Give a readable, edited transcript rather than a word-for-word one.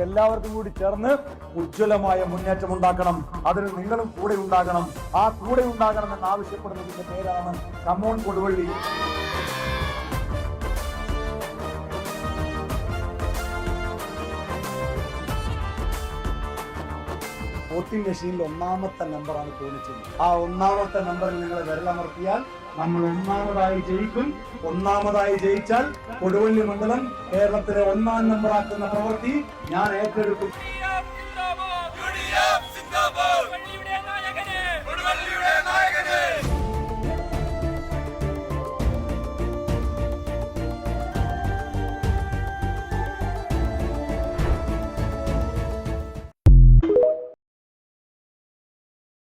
എല്ലാവർക്കും കൂടി ചേർന്ന് ഉജ്ജ്വലമായ മുന്നേറ്റം ഉണ്ടാക്കണം. അതിന് നിങ്ങളും കൂടെ ഉണ്ടാകണം. ആ കൂടെ ഉണ്ടാകണമെന്ന് ആവശ്യപ്പെടുന്നതിന്റെ പേരാണ് കമോൺ കൊടുവള്ളി. വോട്ടിംഗ് മെഷീനിൽ ഒന്നാമത്തെ നമ്പറാണ് തോന്നിച്ചത്. ആ ഒന്നാമത്തെ നമ്പറിൽ നിങ്ങൾ വിരലമർത്തിയാൽ നമ്മൾ ഒന്നാമതായി ജയിക്കും. ഒന്നാമതായി ജയിച്ചാൽ കൊടുവള്ളി മണ്ഡലം കേരളത്തിലെ 1-ാം നമ്പറാക്കുന്ന പ്രവൃത്തി ഞാൻ ഏറ്റെടുക്കും.